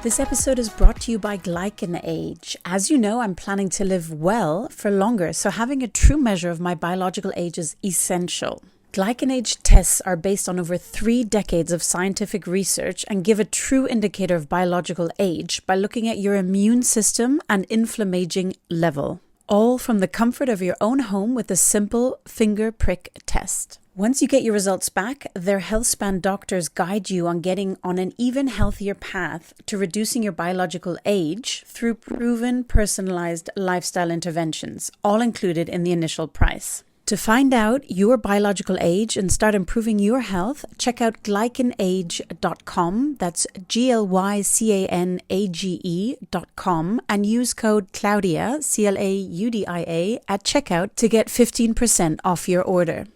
This episode is brought to you by Glycan Age. As you know, I'm planning to live well for longer, so having a true measure of my biological age is essential. Glycan Age tests are based on over 3 decades of scientific research and give a true indicator of biological age by looking at your immune system and inflammaging level, all from the comfort of your own home with a simple finger prick test. Once you get your results back, their HealthSpan doctors guide you on getting on an even healthier path to reducing your biological age through proven personalized lifestyle interventions, all included in the initial price. To find out your biological age and start improving your health, check out glycanage.com. That's glycanage.com and use code Claudia, CLAUDIA, at checkout to get 15% off your order.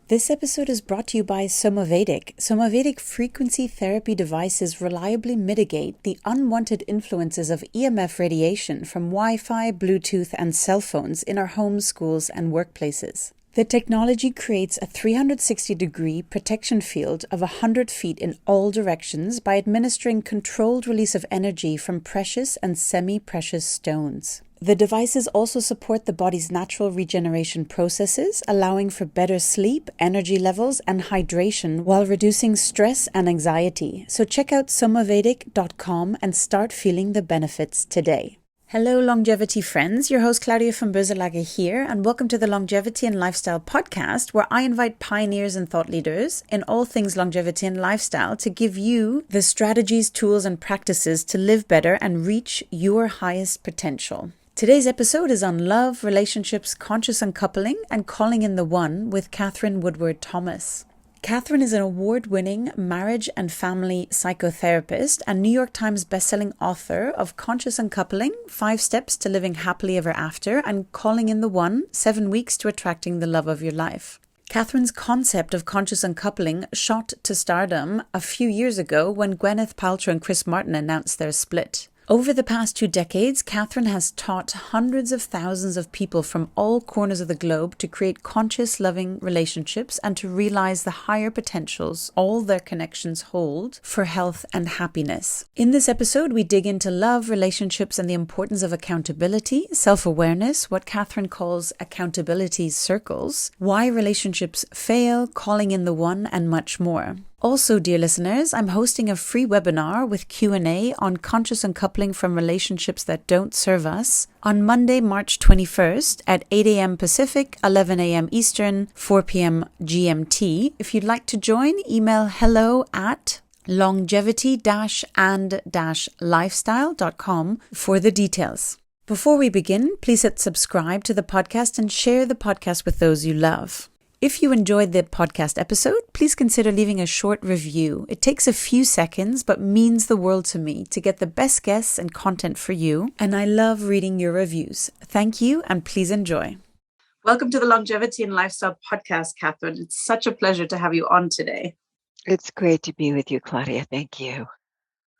This episode is brought to you by Somavedic. Somavedic frequency therapy devices reliably mitigate the unwanted influences of EMF radiation from Wi-Fi, Bluetooth, and cell phones in our homes, schools, and workplaces. The technology creates a 360-degree protection field of 100 feet in all directions by administering controlled release of energy from precious and semi-precious stones. The devices also support the body's natural regeneration processes, allowing for better sleep, energy levels, and hydration while reducing stress and anxiety. So check out somavedic.com and start feeling the benefits today. Hello, longevity friends. Your host Claudia von Böselage here, and welcome to the Longevity and Lifestyle podcast, where I invite pioneers and thought leaders in all things longevity and lifestyle to give you the strategies, tools, and practices to live better and reach your highest potential. Today's episode is on love, relationships, conscious uncoupling, and calling in the one with Katherine Woodward Thomas. Katherine is an award-winning marriage and family psychotherapist and New York Times bestselling author of Conscious Uncoupling, 5 Steps to Living Happily Ever After, and Calling in the One, 7 Weeks to Attracting the Love of Your Life. Katherine's concept of conscious uncoupling shot to stardom a few years ago when Gwyneth Paltrow and Chris Martin announced their split. Over the past 2 decades, Katherine has taught hundreds of thousands of people from all corners of the globe to create conscious, loving relationships and to realize the higher potentials all their connections hold for health and happiness. In this episode, we dig into love, relationships, and the importance of accountability, self-awareness, what Katherine calls accountability circles, why relationships fail, calling in the one, and much more. Also, dear listeners, I'm hosting a free webinar with Q&A on conscious uncoupling from relationships that don't serve us on Monday, March 21st at 8 a.m. Pacific, 11 a.m. Eastern, 4 p.m. GMT. If you'd like to join, email hello@longevity-and-lifestyle.com for the details. Before we begin, please hit subscribe to the podcast and share the podcast with those you love. If you enjoyed the podcast episode, please consider leaving a short review. It takes a few seconds, but means the world to me to get the best guests and content for you. And I love reading your reviews. Thank you, and please enjoy. Welcome to the Longevity and Lifestyle podcast, Katherine. It's such a pleasure to have you on today. It's great to be with you, Claudia. Thank you.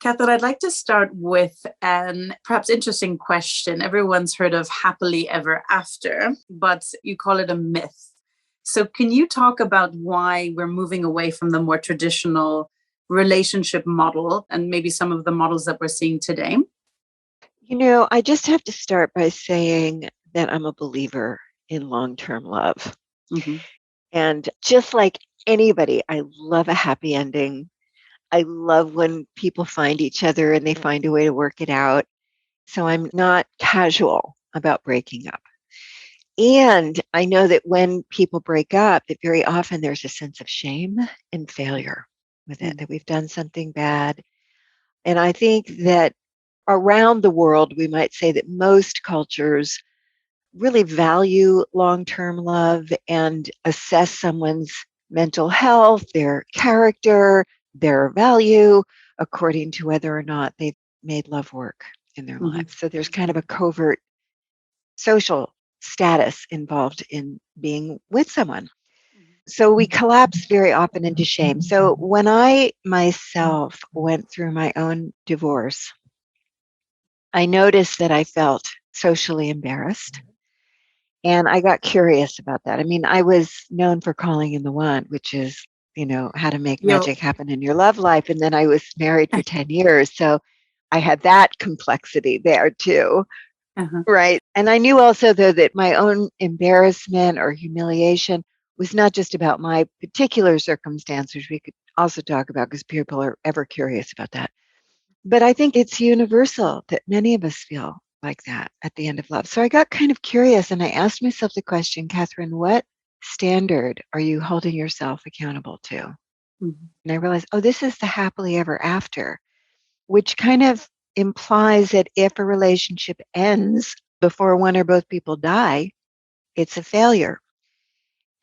Katherine, I'd like to start with an perhaps interesting question. Everyone's heard of happily ever after, but you call it a myth. So can you talk about why we're moving away from the more traditional relationship model and maybe some of the models that we're seeing today? You know, I just have to start by saying that I'm a believer in long-term love. Mm-hmm. And just like anybody, I love a happy ending. I love when people find each other and they find a way to work it out. So I'm not casual about breaking up. And I know that when people break up, that very often there's a sense of shame and failure with it, that we've done something bad. And I think that around the world, we might say that most cultures really value long-term love and assess someone's mental health, their character, their value, according to whether or not they've made love work in their lives. So there's kind of a covert social status involved in being with someone. So we collapse very often into shame. So when I myself went through my own divorce, I noticed that I felt socially embarrassed. And I got curious about that. I mean, I was known for calling in the one, which is, how to make magic happen in your love life. And then I was married for 10 years. So I had that complexity there too. Uh-huh. Right. And I knew also, though, that my own embarrassment or humiliation was not just about my particular circumstances. We could also talk about, because people are ever curious about that. But I think it's universal that many of us feel like that at the end of love. So I got kind of curious and I asked myself the question, Katherine, what standard are you holding yourself accountable to? Mm-hmm. And I realized, oh, this is the happily ever after, which kind of implies that if a relationship ends before one or both people die, it's a failure.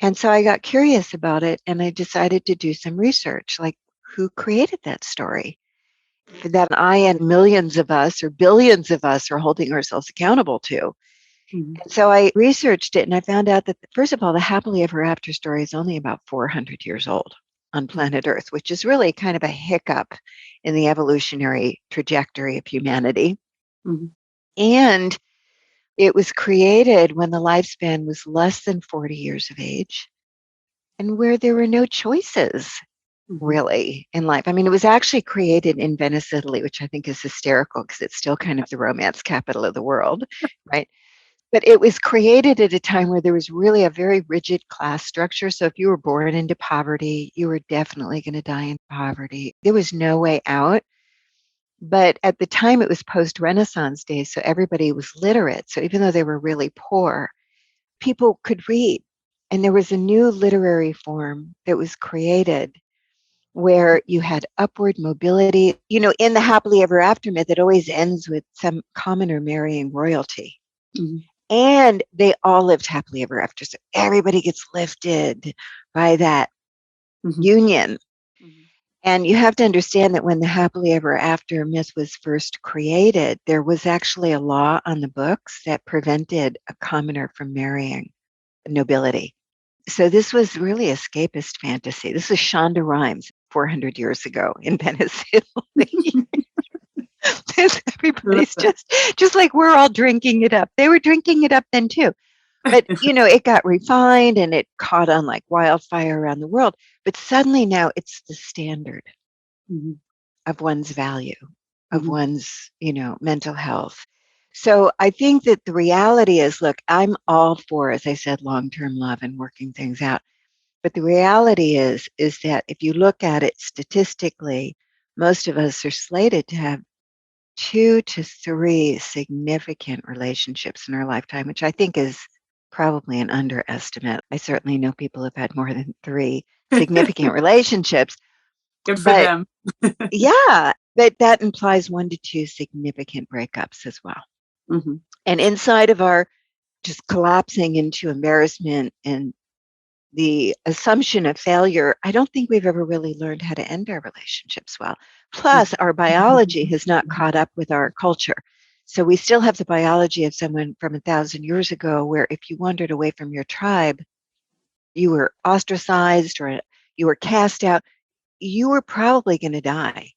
And so I got curious about it and I decided to do some research, like who created that story that I and millions of us or billions of us are holding ourselves accountable to. Mm-hmm. And so I researched it and I found out that, first of all, the happily ever after story is only about 400 years old on planet Earth, which is really kind of a hiccup in the evolutionary trajectory of humanity. Mm-hmm. And it was created when the lifespan was less than 40 years of age and where there were no choices Mm-hmm. really in life. I mean, it was actually created in Venice, Italy, which I think is hysterical because it's still kind of the romance capital of the world, right? But it was created at a time where there was really a very rigid class structure. So if you were born into poverty, you were definitely going to die in poverty. There was no way out. But at the time, it was post-Renaissance days, so everybody was literate. So even though they were really poor, people could read. And there was a new literary form that was created where you had upward mobility. You know, in the happily ever after myth, it always ends with some commoner marrying royalty. Mm-hmm. And they all lived happily ever after. So everybody gets lifted by that Mm-hmm. union. Mm-hmm. And you have to understand that when the happily ever after myth was first created, there was actually a law on the books that prevented a commoner from marrying nobility. So this was really escapist fantasy. This is Shonda Rhimes 400 years ago in Venice, Italy. Love Everybody's that. just like we're all drinking it up. They were drinking it up then too. But, you know, it got refined and it caught on like wildfire around the world. But suddenly now it's the standard Mm-hmm. of one's value, of Mm-hmm. one's, you know, mental health. So I think that the reality is, look, I'm all for, as I said, long-term love and working things out. But the reality is that if you look at it statistically, most of us are slated to have 2 to 3 significant relationships in our lifetime, which I think is probably an underestimate. I certainly know people who've had more than 3 significant relationships, Good for but them. yeah, but that implies 1 to 2 significant breakups as well. Mm-hmm. And inside of our just collapsing into embarrassment and the assumption of failure, I don't think we've ever really learned how to end our relationships well. Plus, our biology has not caught up with our culture. So we still have the biology of someone from 1,000 years ago, where if you wandered away from your tribe, you were ostracized or you were cast out, you were probably going to die.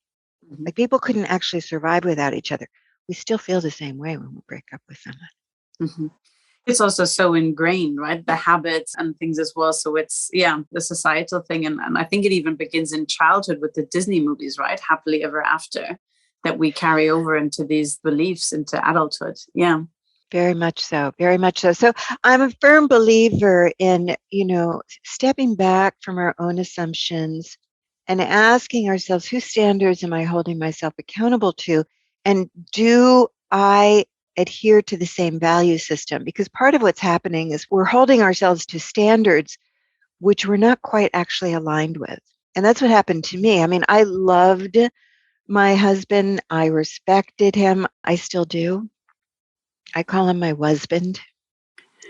Mm-hmm. Like people couldn't actually survive without each other. We still feel the same way when we break up with someone. Mm-hmm. It's also so ingrained, right? The habits and things as well. So it's, yeah, the societal thing. And I think it even begins in childhood with the Disney movies, right? Happily ever after, that we carry over into these beliefs into adulthood. Yeah. Very much so. Very much so. So I'm a firm believer in, you know, stepping back from our own assumptions and asking ourselves, whose standards am I holding myself accountable to? And do I adhere to the same value system? Because part of what's happening is we're holding ourselves to standards which we're not quite actually aligned with. And that's what happened to me. I mean, I loved my husband. I respected him. I still do. I call him my husband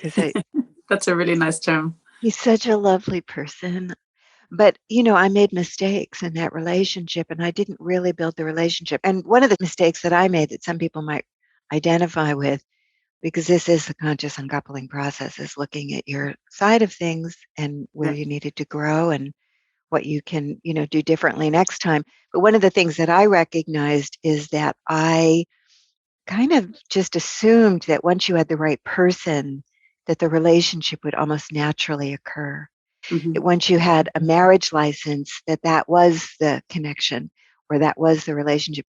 because That's a really nice term. he's such a lovely person. But, you know, I made mistakes in that relationship and I didn't really build the relationship. And one of the mistakes that I made that some people might identify with, because this is the conscious uncoupling process, is looking at your side of things and where Yeah. you needed to grow and what you can, you know, do differently next time. But one of the things that I recognized is that I kind of just assumed that once you had the right person, that the relationship would almost naturally occur. Mm-hmm. That once you had a marriage license, that that was the connection or that was the relationship.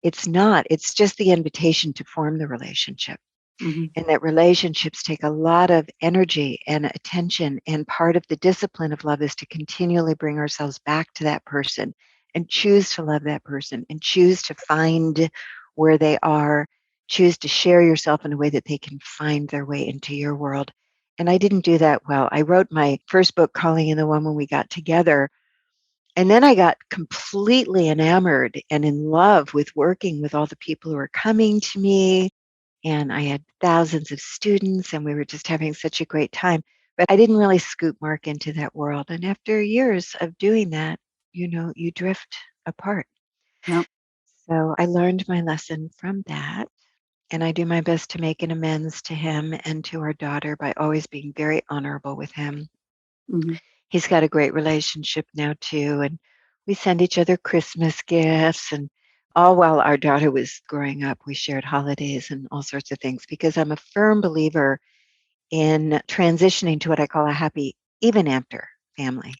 It's not. It's just the invitation to form the relationship. Mm-hmm. And that relationships take a lot of energy and attention. And part of the discipline of love is to continually bring ourselves back to that person and choose to love that person and choose to find where they are, choose to share yourself in a way that they can find their way into your world. And I didn't do that well. I wrote my first book, Calling in the One, when we got together. And then I got completely enamored and in love with working with all the people who were coming to me. And I had thousands of students, and we were just having such a great time. But I didn't really scoop Mark into that world. And after years of doing that, you drift apart. Yep. So I learned my lesson from that. And I do my best to make an amends to him and to our daughter by always being very honorable with him. Mm-hmm. He's got a great relationship now, too. And we send each other Christmas gifts. And all while our daughter was growing up, we shared holidays and all sorts of things because I'm a firm believer in transitioning to what I call a happy even after family.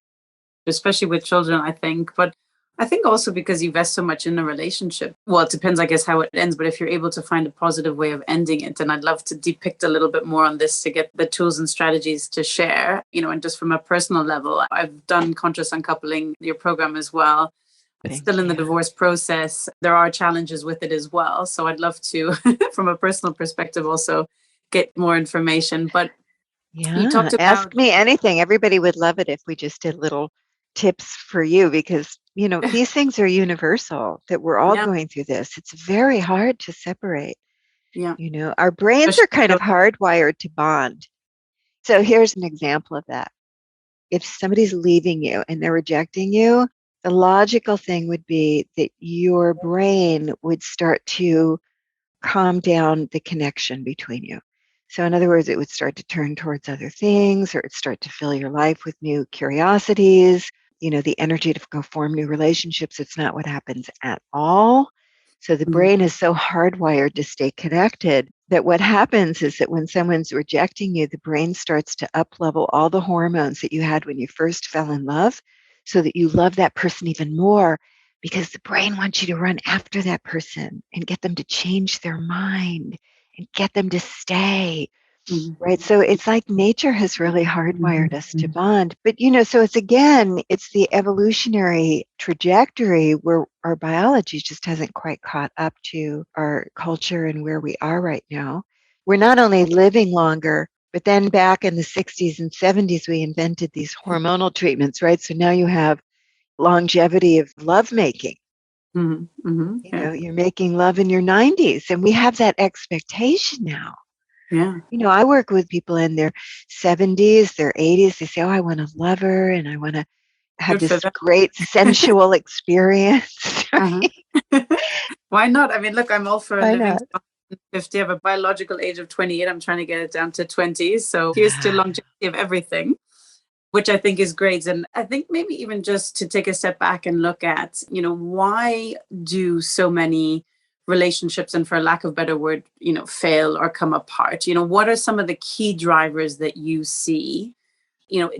Especially with children, I think. But I think also because you invest so much in a relationship. Well, it depends, I guess, how it ends. But if you're able to find a positive way of ending it, and I'd love to depict a little bit more on this to get the tools and strategies to share, and just from a personal level, I've done Conscious Uncoupling, your program as well. It's Thank still in the you. divorce process. There are challenges with it as well. So I'd love to, from a personal perspective, also get more information. But you Yeah, talked ask about, me anything. Everybody would love it if we just did little tips for you because, these things are universal, that we're all yeah, going through this. It's very hard to separate. yeah, Our brains especially are kind of hardwired to bond. So here's an example of that. If somebody's leaving you and they're rejecting you, the logical thing would be that your brain would start to calm down the connection between you. So, in other words, it would start to turn towards other things, or it'd start to fill your life with new curiosities, the energy to go form new relationships. It's not what happens at all. So, the mm, brain is so hardwired to stay connected that what happens is that when someone's rejecting you, the brain starts to up level all the hormones that you had when you first fell in love so that you love that person even more because the brain wants you to run after that person and get them to change their mind and get them to stay. mm, Right. So it's like nature has really hardwired us to bond. But, so it's the evolutionary trajectory where our biology just hasn't quite caught up to our culture and where we are right now. We're not only living longer, but then back in the 60s and 70s, we invented these hormonal treatments, right? So now you have longevity of lovemaking. yeah, You're making love in your 90s, and we have that expectation now. yeah. I work with people in their 70s, their 80s. They say, "Oh, I want a lover and I want to have Good for this them. great sensual experience." Uh-huh. Why not? I mean, look, I'm all for Why living not? to 50. I have a biological age of 28. I'm trying to get it down to 20. So here's to longevity of everything, which I think is great. And I think maybe even just to take a step back and look at, why do so many relationships, and for lack of a better word, fail or come apart? What are some of the key drivers that you see?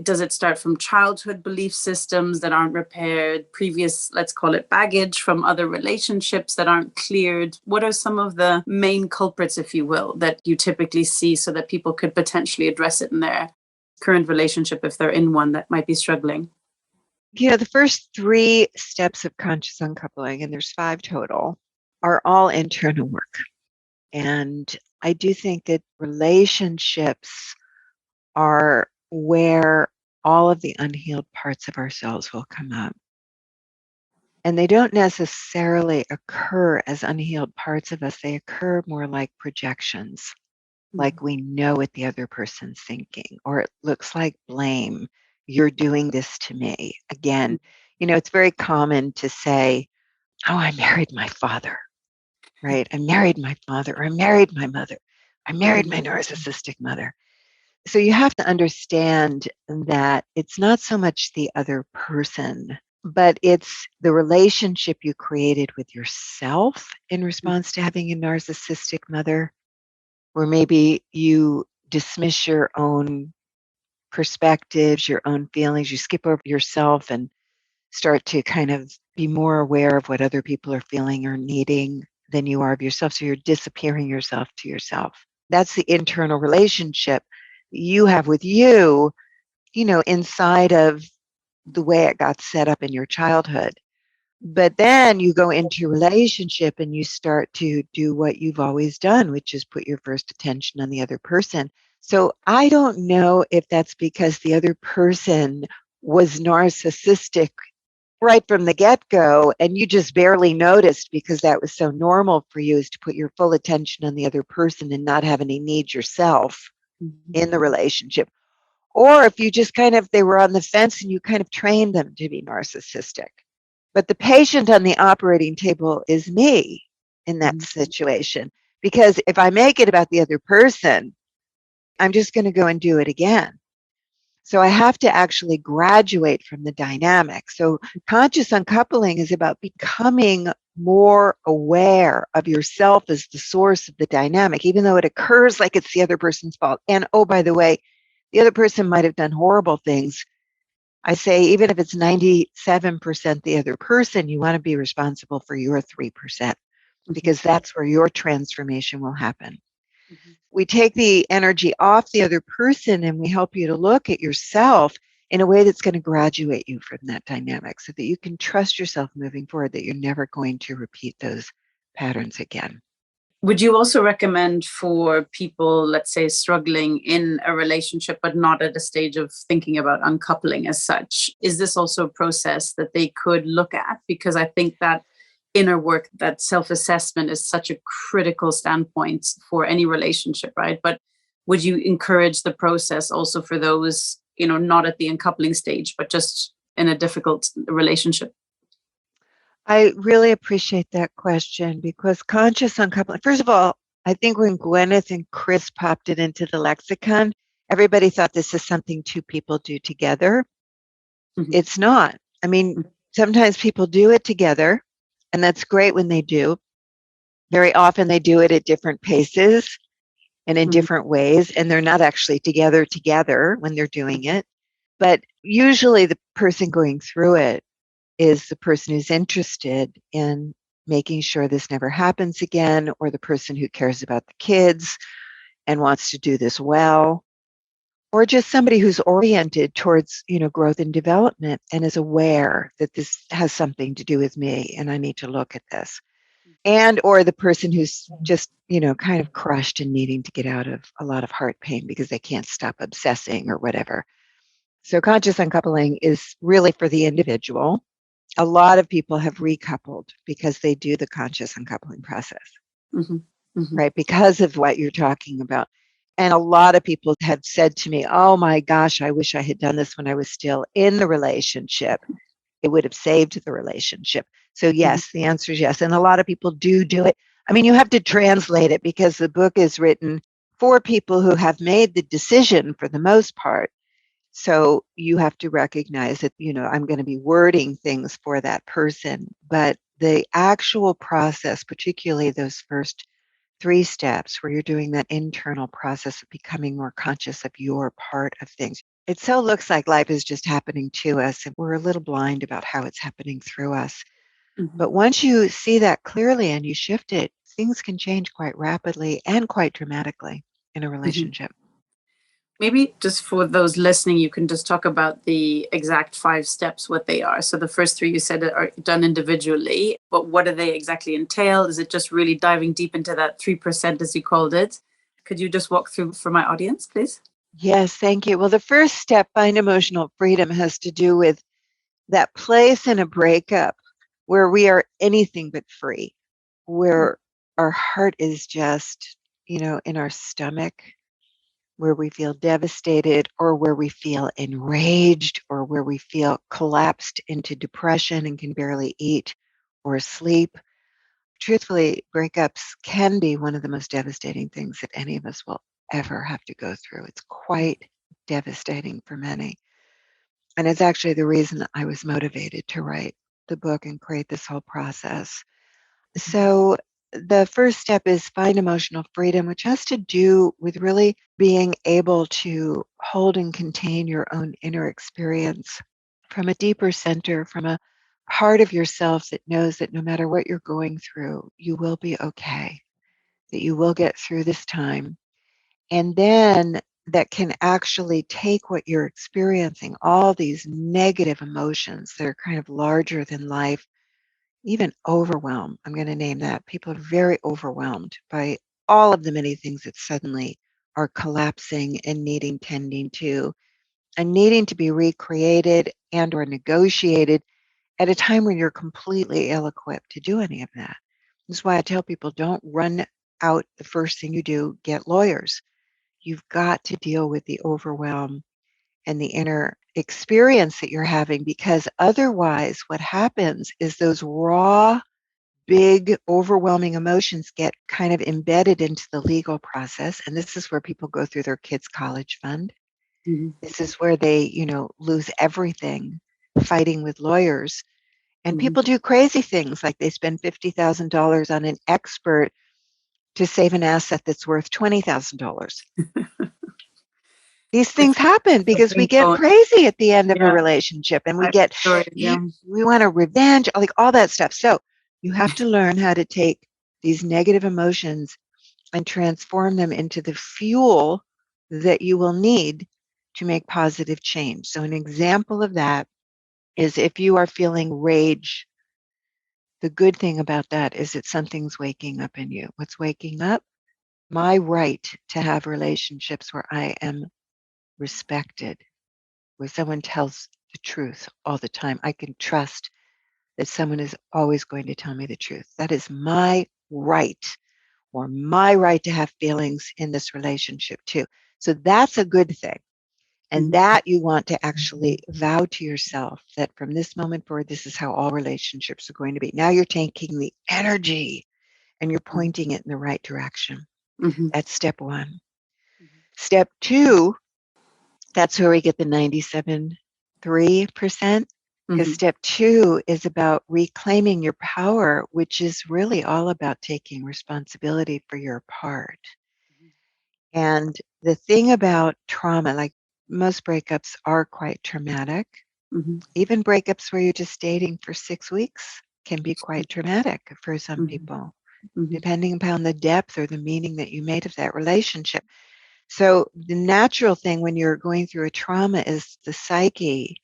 Does it start from childhood belief systems that aren't repaired, previous, let's call it baggage from other relationships that aren't cleared? What are some of the main culprits, if you will, that you typically see so that people could potentially address it in their current relationship if they're in one that might be struggling? The first 3 steps of conscious uncoupling, and there's 5 total, are all internal work. And I do think that relationships are where all of the unhealed parts of ourselves will come up. And they don't necessarily occur as unhealed parts of us. They occur more like projections, like we know what the other person's thinking, or it looks like blame. You're doing this to me. Again, it's very common to say, "Oh, I married my father," right? "I married my father," or "I married my mother. I married my narcissistic mother." So you have to understand that it's not so much the other person, but it's the relationship you created with yourself in response to having a narcissistic mother, where maybe you dismiss your own perspectives, your own feelings, you skip over yourself and start to kind of be more aware of what other people are feeling or needing than you are of yourself. So you're disappearing yourself to yourself. That's the internal relationship you have with you, inside of the way it got set up in your childhood. But then you go into relationship and you start to do what you've always done, which is put your first attention on the other person. So I don't know if that's because the other person was narcissistic right from the get-go and you just barely noticed because that was so normal for you, is to put your full attention on the other person and not have any needs yourself in the relationship. Or if you just they were on the fence and you kind of trained them to be narcissistic. But the patient on the operating table is me in that situation. Because if I make it about the other person, I'm just going to go and do it again. So I have to actually graduate from the dynamic. So conscious uncoupling is about becoming more aware of yourself as the source of the dynamic, even though it occurs like it's the other person's fault. And oh, by the way, the other person might have done horrible things. I say, even if it's 97% the other person, you want to be responsible for your 3%, because that's where your transformation will happen. We take the energy off the other person and we help you to look at yourself in a way that's going to graduate you from that dynamic so that you can trust yourself moving forward, that you're never going to repeat those patterns again. Would you also recommend for people, let's say, struggling in a relationship, but not at a stage of thinking about uncoupling as such? Is this also a process that they could look at? Because I think that inner work, that self-assessment is such a critical standpoint for any relationship, right? But would you encourage the process also for those, not at the uncoupling stage, but just in a difficult relationship? I really appreciate that question, because conscious uncoupling, first of all, I think when Gwyneth and Chris popped it into the lexicon, everybody thought this is something two people do together. It's not. I mean, sometimes people do it together, and that's great when they do. Very often they do it at different paces and in different ways, and they're not actually together when they're doing it. But usually the person going through it is the person who's interested in making sure this never happens again, or the person who cares about the kids and wants to do this well, or just somebody who's oriented towards, growth and development and is aware that this has something to do with me and I need to look at this. And or the person who's just, kind of crushed and needing to get out of a lot of heart pain because they can't stop obsessing or whatever. So conscious uncoupling is really for the individual. A lot of people have recoupled because they do the conscious uncoupling process, right? Because of what you're talking about. And a lot of people have said to me, oh my gosh, I wish I had done this when I was still in the relationship. It would have saved the relationship. So yes, the answer is yes. And a lot of people do it. I mean, you have to translate it because the book is written for people who have made the decision for the most part. So you have to recognize that, I'm going to be wording things for that person. But the actual process, particularly those first 3 steps where you're doing that internal process of becoming more conscious of your part of things. It so looks like life is just happening to us and we're a little blind about how it's happening through us. But once you see that clearly and you shift it, things can change quite rapidly and quite dramatically in a relationship. Maybe just for those listening, you can just talk about the exact 5 steps, what they are. So the first 3 you said are done individually, but what do they exactly entail? Is it just really diving deep into that 3%, as you called it? Could you just walk through for my audience, please? Yes, thank you. Well, the first step, find emotional freedom, has to do with that place in a breakup where we are anything but free, where our heart is just, in our stomach, where we feel devastated or where we feel enraged or where we feel collapsed into depression and can barely eat or sleep. Truthfully, breakups can be one of the most devastating things that any of us will ever have to go through. It's quite devastating for many. And it's actually the reason I was motivated to write the book and create this whole process. So the first step is find emotional freedom, which has to do with really being able to hold and contain your own inner experience from a deeper center, from a part of yourself that knows that no matter what you're going through, you will be okay, that you will get through this time. And then that can actually take what you're experiencing, all these negative emotions that are kind of larger than life, even overwhelm. I'm going to name that. People are very overwhelmed by all of the many things that suddenly are collapsing and needing tending to and needing to be recreated and or negotiated at a time when you're completely ill-equipped to do any of that. This is why I tell people, don't run out the first thing you do, get lawyers. You've got to deal with the overwhelm and the inner experience that you're having, because otherwise what happens is those raw, big, overwhelming emotions get kind of embedded into the legal process. And this is where people go through their kids' college fund. Mm-hmm. This is where they, lose everything fighting with lawyers. And Mm-hmm. people do crazy things like they spend $50,000 on an expert to save an asset that's worth $20,000. These things happen because we get Painful. crazy at the end of a Yeah, relationship and I story. Yeah. we want a revenge, like all that stuff. So you have to learn how to take these negative emotions and transform them into the fuel that you will need to make positive change. So an example of that is if you are feeling rage, the good thing about that is that something's waking up in you. What's waking up? My right to have relationships where I am respected, where someone tells the truth all the time. I can trust that someone is always going to tell me the truth. That is my right, or my right to have feelings in this relationship too. So that's a good thing. And Mm-hmm. that you want to actually vow to yourself that from this moment forward, this is how all relationships are going to be. Now you're taking the energy and you're pointing it in the right direction. Mm-hmm. That's step one. Step two, that's where we get the 97.3%. Because Mm-hmm. step two is about reclaiming your power, which is really all about taking responsibility for your part. And the thing about trauma, like most breakups are quite traumatic. Mm-hmm. Even breakups where you're just dating for 6 weeks can be quite traumatic for some people, Mm-hmm. depending upon the depth or the meaning that you made of that relationship. So the natural thing when you're going through a trauma is the psyche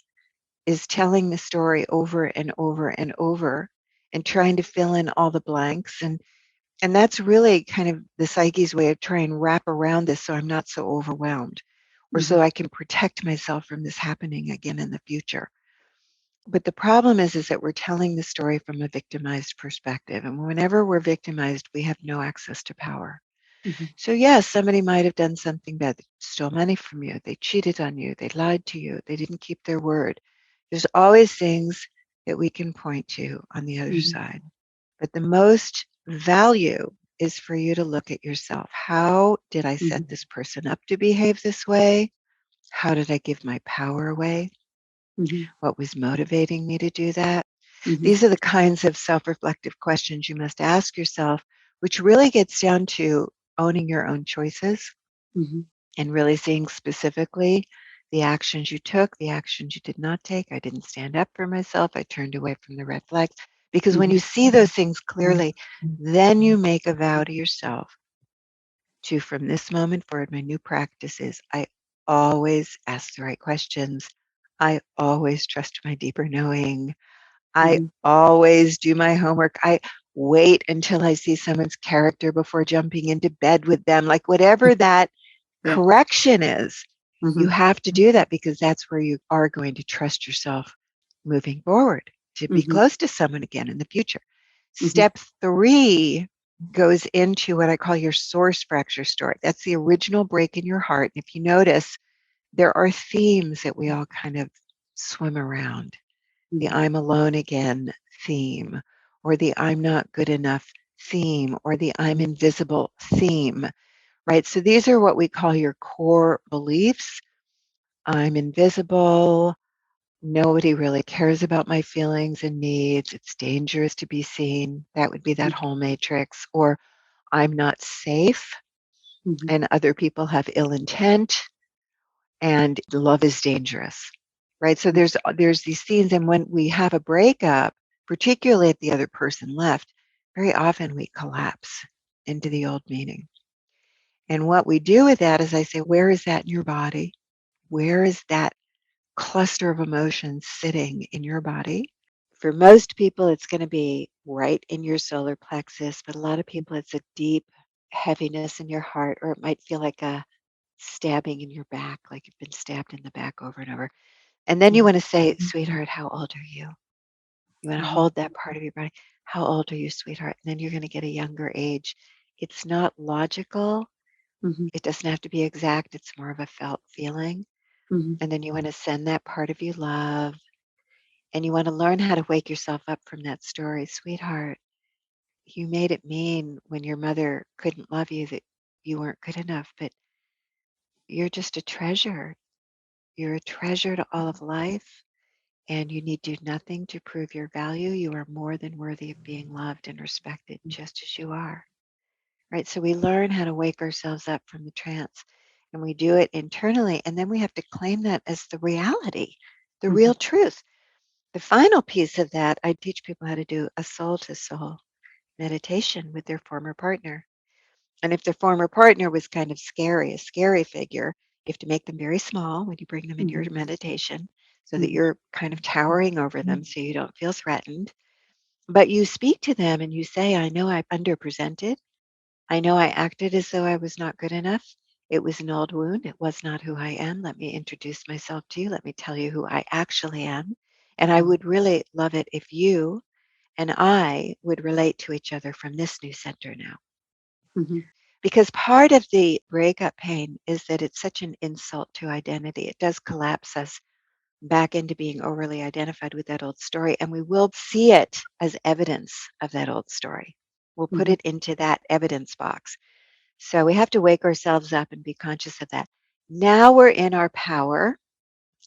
is telling the story over and over and over and trying to fill in all the blanks. And that's really kind of the psyche's way of trying to wrap around this so I'm not so overwhelmed or Mm-hmm. so I can protect myself from this happening again in the future. But the problem is that we're telling the story from a victimized perspective. And whenever we're victimized, we have no access to power. Mm-hmm. So yes, somebody might have done something bad. They stole money from you. They cheated on you. They lied to you. They didn't keep their word. There's always things that we can point to on the other Mm-hmm. side. But the most value is for you to look at yourself. How did I set Mm-hmm. this person up to behave this way? How did I give my power away? Mm-hmm. What was motivating me to do that? Mm-hmm. These are the kinds of self-reflective questions you must ask yourself, which really gets down to owning your own choices Mm-hmm. and really seeing specifically the actions you took, the actions you did not take. I didn't stand up for myself. I turned away from the red flags. Because when Mm-hmm. you see those things clearly, then you make a vow to yourself to, from this moment forward, my new practice is I always ask the right questions. I always trust my deeper knowing. I Mm-hmm. always do my homework. I wait until I see someone's character before jumping into bed with them. Like whatever that Yeah. correction is, Mm-hmm. you have to do that because that's where you are going to trust yourself moving forward to be Mm-hmm. close to someone again in the future. Mm-hmm. Step three goes into what I call your source fracture story. That's the original break in your heart. And if you notice, there are themes that we all kind of swim around. The Mm-hmm. I'm alone again theme, or the I'm not good enough theme, or the I'm invisible theme, right? So these are what we call your core beliefs. I'm invisible. Nobody really cares about my feelings and needs. It's dangerous to be seen. That would be that whole matrix. Or I'm not safe Mm-hmm. and other people have ill intent and love is dangerous. right? So there's these scenes, and when we have a breakup, particularly if the other person left, very often we collapse into the old meaning. And what we do with that is I say, where is that in your body? Where is that cluster of emotions sitting in your body? For most people, it's going to be right in your solar plexus, but a lot of people, it's a deep heaviness in your heart, or it might feel like a stabbing in your back, like you've been stabbed in the back over and over. And then you want to say, sweetheart, how old are you? You want to hold that part of your body. How old are you, sweetheart? And then you're going to get a younger age. It's not logical. Mm-hmm. It doesn't have to be exact. It's more of a felt feeling. Mm-hmm. And then you want to send that part of you love. And you want to learn how to wake yourself up from that story. Sweetheart, you made it mean when your mother couldn't love you that you weren't good enough, but you're just a treasure. You're a treasure to all of life, and you need do nothing to prove your value. You are more than worthy of being loved and respected just as you are. Right? So we learn how to wake ourselves up from the trance, and we do it internally, and then we have to claim that as the reality, the Mm-hmm. real truth. The final piece of that, I teach people how to do a soul to soul meditation with their former partner. And if their former partner was kind of scary, a scary figure, you have to make them very small when you bring them into your meditation so that Mm-hmm. you're kind of towering over them so you don't feel threatened. But you speak to them and you say, I know I underpresented. I know I acted as though I was not good enough. It was an old wound. It was not who I am. Let me introduce myself to you. Let me tell you who I actually am. And I would really love it if you and I would relate to each other from this new center now. Mm-hmm. Because part of the breakup pain is that it's such an insult to identity. It does collapse us back into being overly identified with that old story. And we will see it as evidence of that old story. We'll put Mm-hmm. it into that evidence box. So we have to wake ourselves up and be conscious of that. Now we're in our power,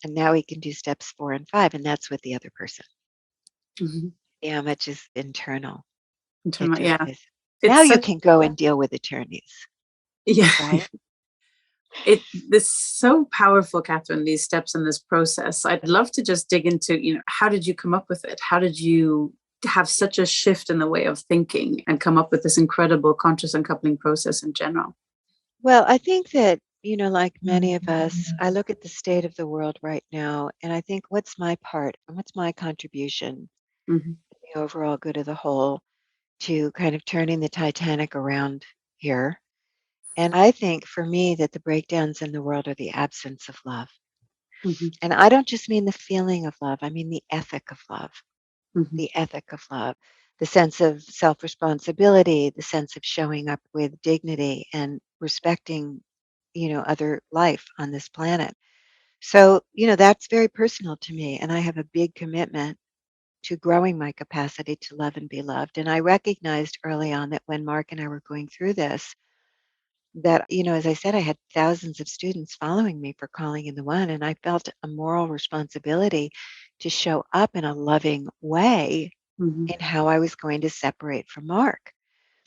and now we can do steps 4 and 5, and that's with the other person. Mm-hmm. Yeah, much is internal. It just Yeah, is. Now it's you such can go and deal with attorneys, yeah. right? This so powerful, Catherine, these steps in this process. I'd love to just dig into, how did you come up with it? How did you have such a shift in the way of thinking and come up with this incredible conscious uncoupling process in general? Well, I think that, like many of us, I look at the state of the world right now, and I think, what's my part and what's my contribution Mm-hmm. to the overall good of the whole to kind of turning the Titanic around here? And I think for me that the breakdowns in the world are the absence of love. Mm-hmm. And I don't just mean the feeling of love, I mean the ethic of love, Mm-hmm. the ethic of love, the sense of self responsibility, the sense of showing up with dignity and respecting, other life on this planet. So, that's very personal to me. And I have a big commitment to growing my capacity to love and be loved. And I recognized early on that when Mark and I were going through this, that, as I said, I had thousands of students following me for calling in the one, and I felt a moral responsibility to show up in a loving way Mm-hmm. in how I was going to separate from Mark.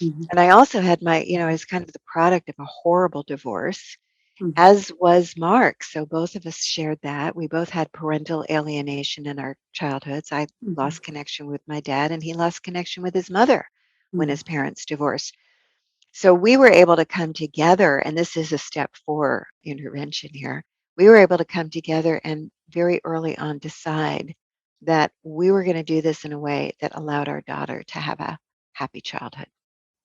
Mm-hmm. And I also had I was kind of the product of a horrible divorce, Mm-hmm. as was Mark. So both of us shared that. We both had parental alienation in our childhoods. I Mm-hmm. lost connection with my dad, and he lost connection with his mother when Mm-hmm. his parents divorced. So we were able to come together, and this is a step 4 intervention here. We were able to come together and very early on decide that we were going to do this in a way that allowed our daughter to have a happy childhood.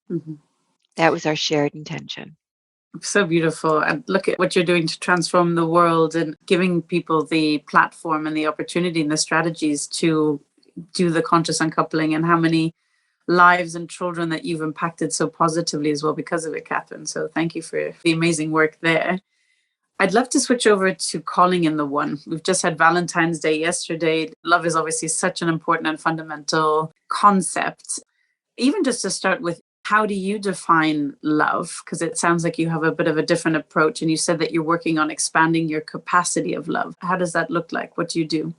Mm-hmm. That was our shared intention. So beautiful. And look at what you're doing to transform the world and giving people the platform and the opportunity and the strategies to do the conscious uncoupling, and how many lives and children that you've impacted so positively as well because of it, Catherine. So thank you for the amazing work there. I'd love to switch over to calling in the one. We've just had Valentine's Day yesterday. Love is obviously such an important and fundamental concept. Even just to start with, how do you define love? Because it sounds like you have a bit of a different approach, and you said that you're working on expanding your capacity of love. How does that look like? What do you do?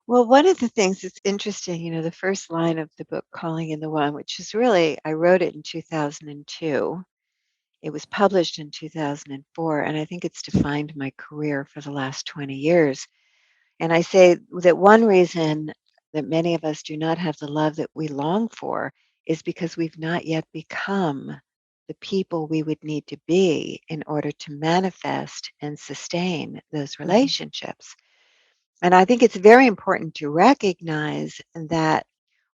Well, one of the things that's interesting, the first line of the book, Calling in the One, which is really, I wrote it in 2002. It was published in 2004, and I think it's defined my career for the last 20 years. And I say that one reason that many of us do not have the love that we long for is because we've not yet become the people we would need to be in order to manifest and sustain those Mhm. relationships. And I think it's very important to recognize that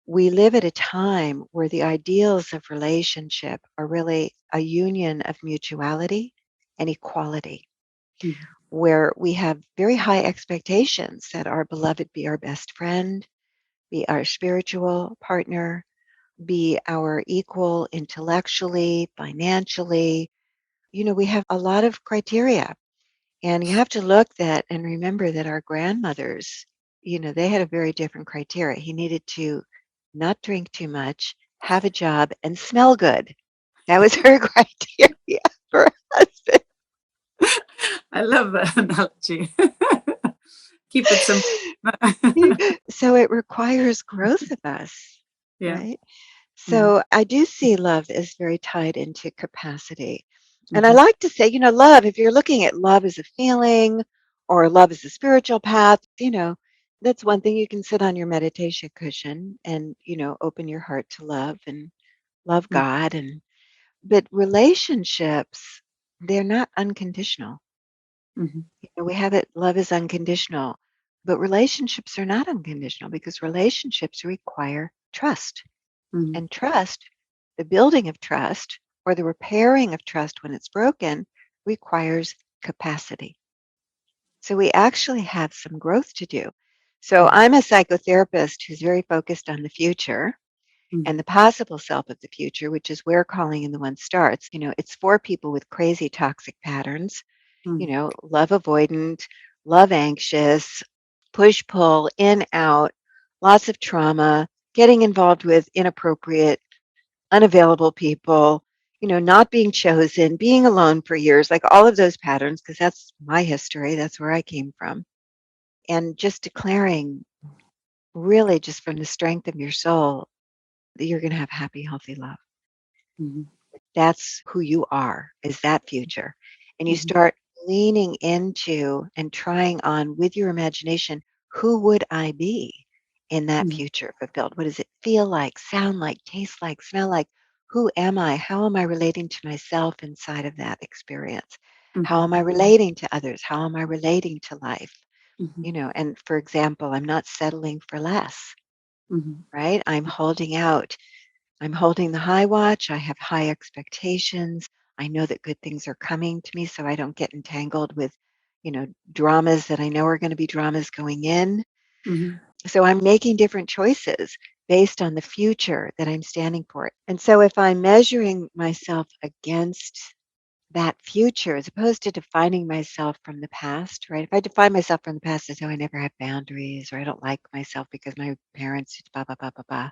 we live at a time where the ideals of relationship are really a union of mutuality and equality, Mhm. where we have very high expectations that our beloved be our best friend, be our spiritual partner, be our equal intellectually, financially. We have a lot of criteria. And you have to look that and remember that our grandmothers, they had a very different criteria. He needed to not drink too much, have a job, and smell good. That was her criteria for a husband. I love that analogy. Keep it simple. So it requires growth of us, Yeah. right? Mhm. So I do see love as very tied into capacity. And I Mhm. like to say, love, if you're looking at love as a feeling or love as a spiritual path, that's one thing. You can sit on your meditation cushion and, open your heart to love and love Mhm. God. But relationships, they're not unconditional. Mhm. We have it, love is unconditional, but relationships are not unconditional because relationships require trust. Mhm. And trust, the building of trust or the repairing of trust when it's broken, requires capacity. So we actually have some growth to do. So Mhm. I'm a psychotherapist who's very focused on the future and Mhm. the possible self of the future, which is where Calling in the One starts. It's for people with crazy toxic patterns, Mhm. love avoidant, love anxious, push pull, in out, lots of trauma, getting involved with inappropriate unavailable people, not being chosen, being alone for years, like all of those patterns, because that's my history. That's where I came from. And just declaring, really, just from the strength of your soul, that you're going to have happy, healthy love. Mhm. That's who you are, is that future. And you Mhm. start leaning into and trying on with your imagination, who would I be in that Mhm. future fulfilled? What does it feel like, sound like, taste like, smell like? Who am I? How am I relating to myself inside of that experience? How Mhm. am I relating to others? How am I relating to life? Mhm. And for example, I'm not settling for less, Mhm. right? I'm holding out. I'm holding the high watch. I have high expectations. I know that good things are coming to me so I don't get entangled with, dramas that I know are going to be dramas going in. Mhm. So I'm making different choices based on the future that I'm standing for. And so if I'm measuring myself against that future, as opposed to defining myself from the past, right? If I define myself from the past as though I never had boundaries or I don't like myself because my parents, blah, blah, blah, blah, blah,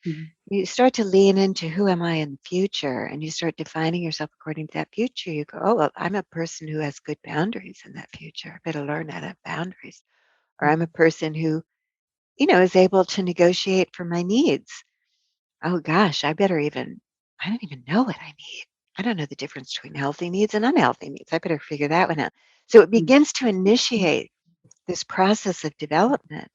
Mhm. you start to lean into who am I in the future and you start defining yourself according to that future. You go, oh, well, I'm a person who has good boundaries in that future. I better learn how to have boundaries. Or I'm a Mhm. person who, is able to negotiate for my needs. Oh gosh, I don't even know what I need. I don't know the difference between healthy needs and unhealthy needs. I better figure that one out. So it Mhm. begins to initiate this process of development.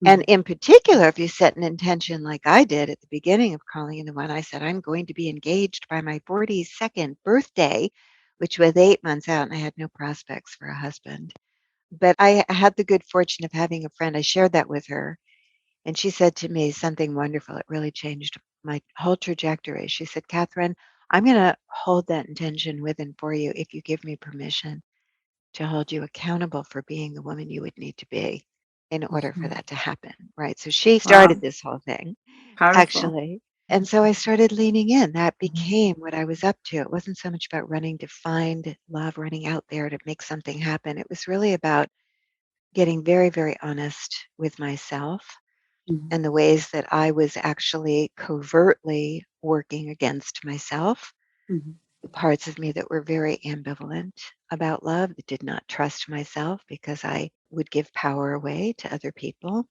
And Mhm. in particular, if you set an intention like I did at the beginning of Calling in the One, I said, I'm going to be engaged by my 42nd birthday, which was 8 months out, and I had no prospects for a husband. But I had the good fortune of having a friend. I shared that with her, and she said to me something wonderful. It really changed my whole trajectory. She said, Catherine, I'm going to hold that intention with and for you if you give me permission to hold you accountable for being the woman you would need to be in order for Mhm. that to happen, right? So she started Wow. this whole thing, Powerful. actually. And so I started leaning in. That became what I was up to. It wasn't so much about running to find love, running out there to make something happen. It was really about getting very, very honest with myself Mhm. and the ways that I was actually covertly working against myself, Mhm. the parts of me that were very ambivalent about love, that did not trust myself because I would give power away to other people.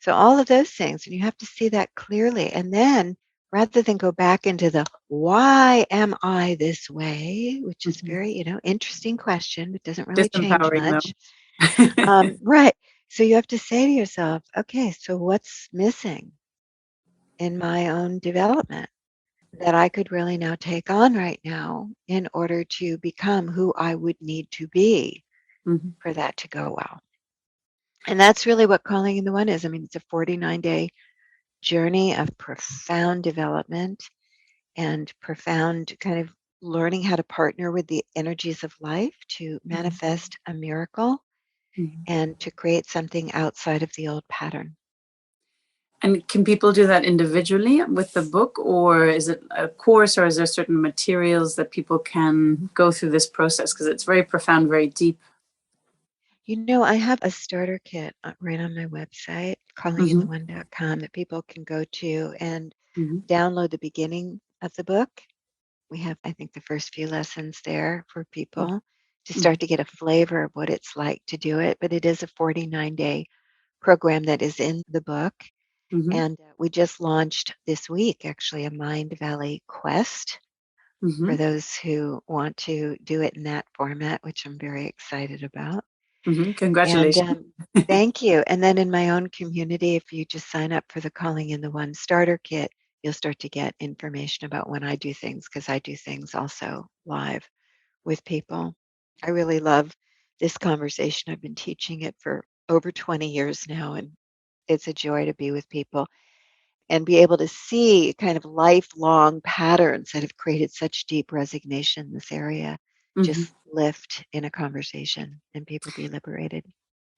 So, all of those things, and you have to see that clearly. And then rather than go back into the why am I this way, which is Mhm. very, interesting question, but doesn't really change Disempowering much. though. Right. So you have to say to yourself, okay, so what's missing in my own development that I could really now take on right now in order to become who I would need to be Mm-hmm. for that to go well? And that's really what Calling in the One is. I mean, it's a 49-day journey of profound development and profound kind of learning how to partner with the energies of life to manifest a miracle Mm-hmm. and to create something outside of the old pattern. And can people do that individually with the book, or is it a course, or is there certain materials that people can go through this process? Because it's very profound, very deep. You know, I have a starter kit right on my website, Mm-hmm. callingintheone.com, that people can go to and Mm-hmm. download the beginning of the book. We have, I think, the first few lessons there for people to Mm-hmm. start to get a flavor of what it's like to do it. But it is a 49-day program that is in the book. Mm-hmm. And we just launched this week, actually, a Mind Valley Quest for Mm-hmm. those who want to do it in that format, which I'm very excited about. Mm-hmm. And Congratulations. thank you. And then in my own community, if you just sign up for the Calling in the One starter kit, you'll start to get information about when I do things, because I do things also live with people. I really love this conversation. I've been teaching it for over 20 years now, and it's a joy to be with people and be able to see kind of lifelong patterns that have created such deep resignation in this area Mm-hmm. just lift in a conversation and people be liberated.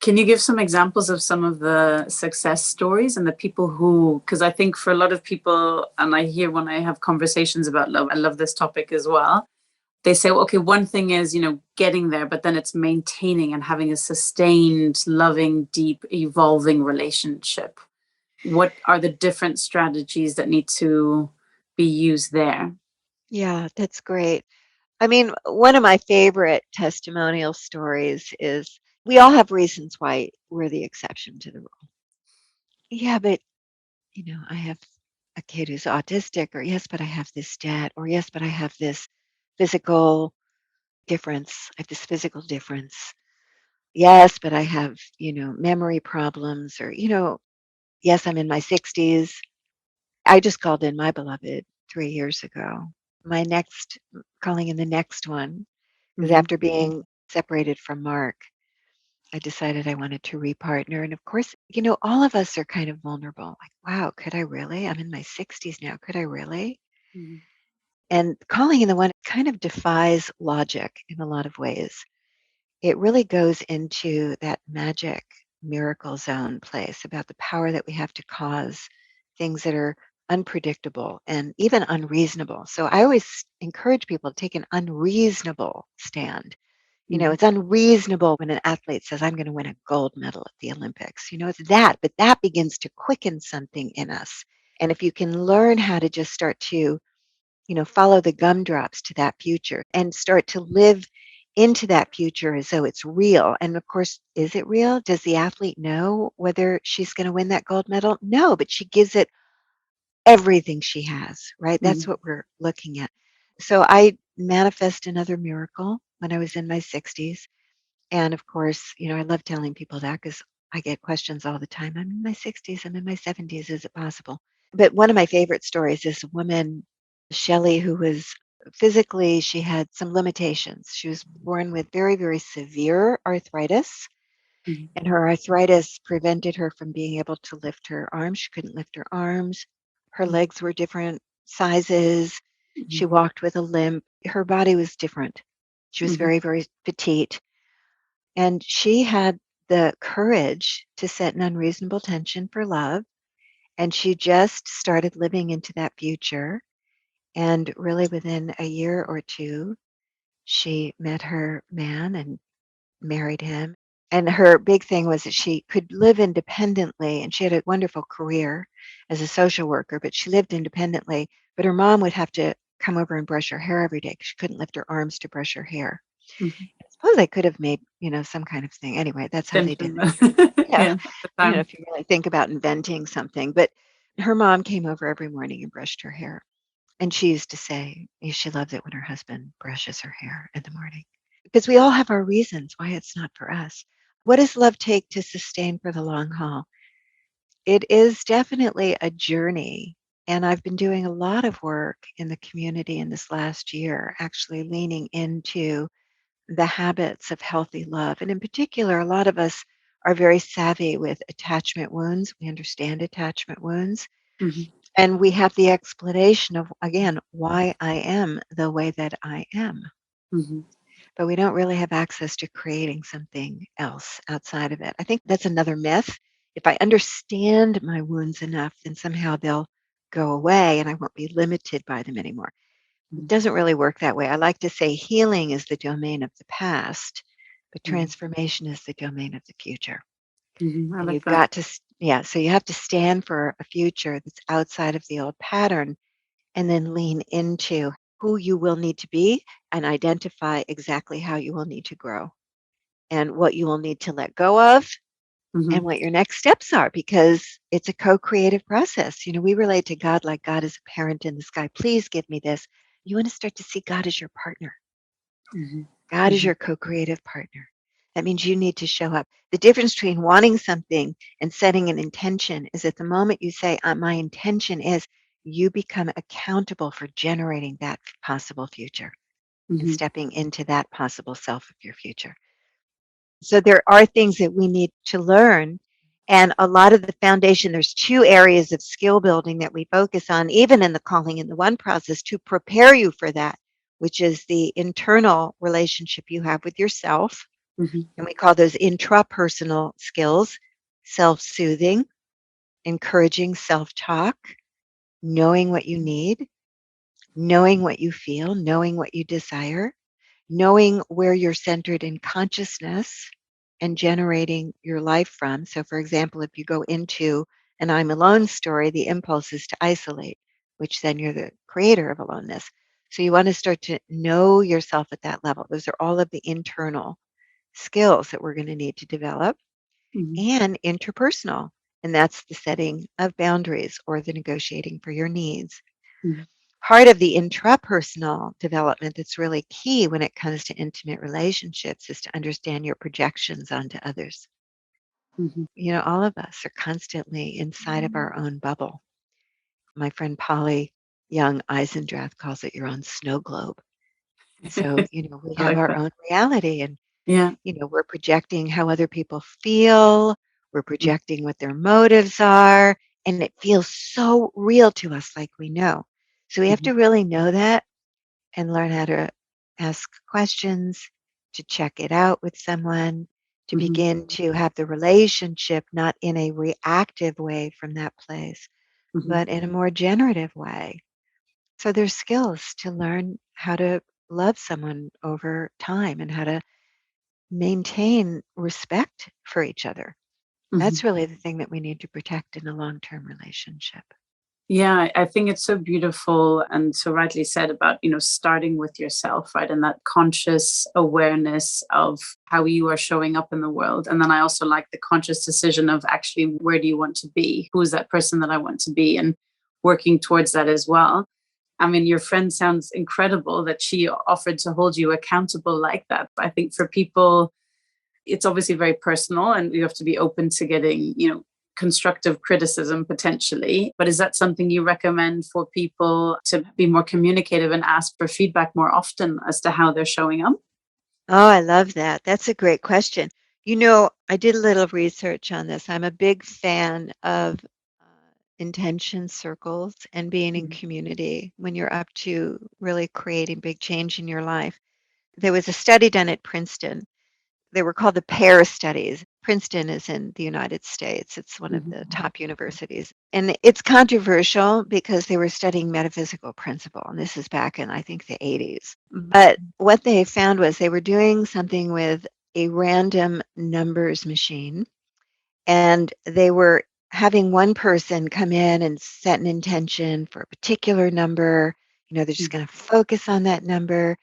Can you give some examples of some of the success stories and the people who, because I think for a lot of people, and I hear when I have conversations about love, I love this topic as well. They say, well, okay, one thing is, getting there, but then it's maintaining and having a sustained, loving, deep, evolving relationship. What are the different strategies that need to be used there? Yeah, that's great. I mean, one of my favorite testimonial stories is we all have reasons why we're the exception to the rule. Yeah, but I have a kid who's autistic, or yes, but I have this debt, or yes, but I have this physical difference. I have this physical difference. Yes, but I have, memory problems, or, yes, I'm in my 60s. I just called in my beloved 3 years ago. My next, calling in the next one, because Mm-hmm. after being separated from Mark, I decided I wanted to repartner. And of course, all of us are kind of vulnerable. Like, wow, could I really? I'm in my 60s now. Could I really? Mm-hmm. And calling in the one kind of defies logic in a lot of ways. It really goes into that magic miracle zone place about the power that we have to cause things that are unpredictable and even unreasonable. So I always encourage people to take an unreasonable stand. Mm-hmm. It's unreasonable when an athlete says, I'm going to win a gold medal at the Olympics. It's that, but that begins to quicken something in us. And if you can learn how to just start to, follow the gumdrops to that future and start to live into that future as though it's real. And of course, is it real? Does the athlete know whether she's going to win that gold medal? No, but she gives it everything she has, right? That's Mm-hmm. what we're looking at. So I manifest another miracle when I was in my 60s. And of course, I love telling people that because I get questions all the time. I'm in my 60s, I'm in my 70s. Is it possible? But one of my favorite stories is a woman, Shelley, who was physically, she had some limitations. She was born with very, very severe arthritis, and her arthritis prevented her from being able to lift her arms. She couldn't lift her arms. Her legs were different sizes. She Mm-hmm. walked with a limp. Her body was different. She was Mm-hmm. very, very petite. And she had the courage to set an unreasonable tension for love. And she just started living into that future. And really, within a year or two, she met her man and married him. And her big thing was that she could live independently. And she had a wonderful career as a social worker, but she lived independently. But her mom would have to come over and brush her hair every day because she couldn't lift her arms to brush her hair. Mm-hmm. I suppose they could have made, some kind of thing. Anyway, that's how they did Tension. it. Yeah. Yeah, the I don't know time. if you really think about inventing something, but her mom came over every morning and brushed her hair. And she used to say she loves it when her husband brushes her hair in the morning. Because we all have our reasons why it's not for us. What does love take to sustain for the long haul? It is definitely a journey. And I've been doing a lot of work in the community in this last year, actually leaning into the habits of healthy love. And in particular, a lot of us are very savvy with attachment wounds. We understand attachment wounds. Mhm. And we have the explanation of, again, why I am the way that I am. Mhm. But we don't really have access to creating something else outside of it. I think that's another myth. If I understand my wounds enough, then somehow they'll go away and I won't be limited by them anymore. It Mhm. doesn't really work that way. I like to say healing is the domain of the past, but Mhm. transformation is the domain of the future. Mhm. I And like you've that. got to, yeah, so you have to stand for a future that's outside of the old pattern and then lean into who you will need to be and identify exactly how you will need to grow and what you will need to let go of and Mhm. what your next steps are because it's a co-creative process. We relate to God like God is a parent in the sky. Please give me this. You want to start to see God as your partner. Mhm. God is Mhm. your co-creative partner. That means you need to show up. The difference between wanting something and setting an intention is at the moment you say, my intention is, you become accountable for generating that possible future and Mhm. stepping into that possible self of your future. So there are things that we need to learn. And a lot of the foundation, there's two areas of skill building that we focus on, even in the calling in the one process, to prepare you for that, which is the internal relationship you have with yourself. Mhm. And we call those intrapersonal skills: self soothing, encouraging self talk, knowing what you need, knowing what you feel, knowing what you desire, knowing where you're centered in consciousness and generating your life from. So, for example, if you go into an I'm alone story, the impulse is to isolate, which then you're the creator of aloneness. So, you want to start to know yourself at that level. Those are all of the internal skills that we're going to need to develop, Mhm. and interpersonal. And that's the setting of boundaries or the negotiating for your needs. Mhm. Part of the intrapersonal development that's really key when it comes to intimate relationships is to understand your projections onto others. Mhm. All of us are constantly inside of our own bubble. My friend Polly Young Eisendrath calls it your own snow globe. So, we I have like our that. own reality, and Yeah. we're projecting how other people feel, we're Mhm. projecting what their motives are, and it feels so real to us, like we know. So we have Mhm. to really know that and learn how to ask questions, to check it out with someone, to Mhm. begin to have the relationship not in a reactive way from that place, Mhm. but in a more generative way. So there's skills to learn how to love someone over time and how to maintain respect for each other. Mhm. That's really the thing that we need to protect in a long-term relationship. Yeah, I think it's so beautiful and so rightly said about, starting with yourself, right? And that conscious awareness of how you are showing up in the world. And then I also like the conscious decision of actually, where do you want to be? Who is that person that I want to be? And working towards that as well. I mean, your friend sounds incredible that she offered to hold you accountable like that. I think for people, it's obviously very personal and you have to be open to getting, constructive criticism potentially. But is that something you recommend for people to be more communicative and ask for feedback more often as to how they're showing up? Oh, I love that. That's a great question. I did a little research on this. I'm a big fan of intention circles and being in Mhm. community when you're up to really creating big change in your life. There was a study done at Princeton. They were called the PAIR studies. Princeton is in the United States. It's one of Mhm. the top universities. And it's controversial because they were studying metaphysical principle. And this is back in, I think, the 80s. But what they found was they were doing something with a random numbers machine. And they were having one person come in and set an intention for a particular number. They're just going to focus on that number,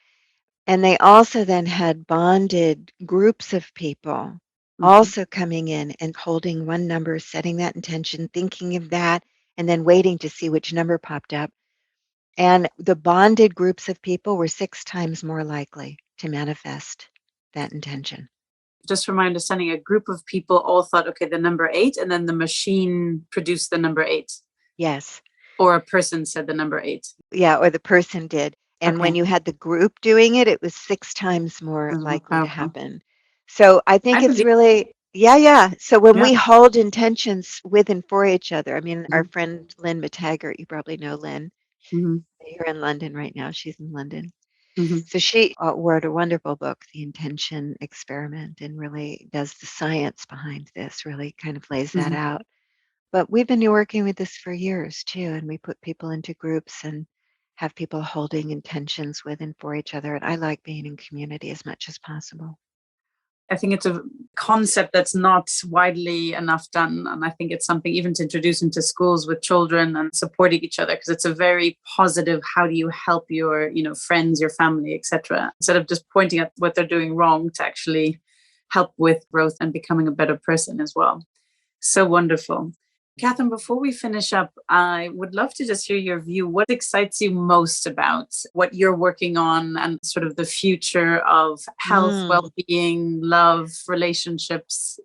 and they also then had bonded groups of people Mhm. also coming in and holding one number, setting that intention, thinking of that, and then waiting to see which number popped up. And the bonded groups of people were 6 times more likely to manifest that intention. just from my understanding, a group of people all thought, okay, the number 8, and then the machine produced the number 8. Yes. Or a person said the number 8. Yeah, or the person did. And when Okay. you had the group doing it, it was 6 times more That's more likely to powerful. happen. So I think I it's believe. really, yeah. So when Yeah. we hold intentions with and for each other, I mean, our Mhm. friend Lynn McTaggart, you probably know Lynn. Mhm. You're in London right now. She's in London. Mhm. So she wrote a wonderful book, The Intention Experiment, and really does the science behind this, really kind of lays that Mhm. out. But we've been working with this for years too, and we put people into groups and have people holding intentions with and for each other. And I like being in community as much as possible. I think it's a concept that's not widely enough done. And I think it's something even to introduce into schools with children and supporting each other, because it's a very positive, how do you help your, friends, your family, etc. Instead of just pointing at what they're doing wrong, to actually help with growth and becoming a better person as well. So wonderful. Katherine, before we finish up, I would love to just hear your view. What excites you most about what you're working on and sort of the future of health, Mm, well-being, love, relationships?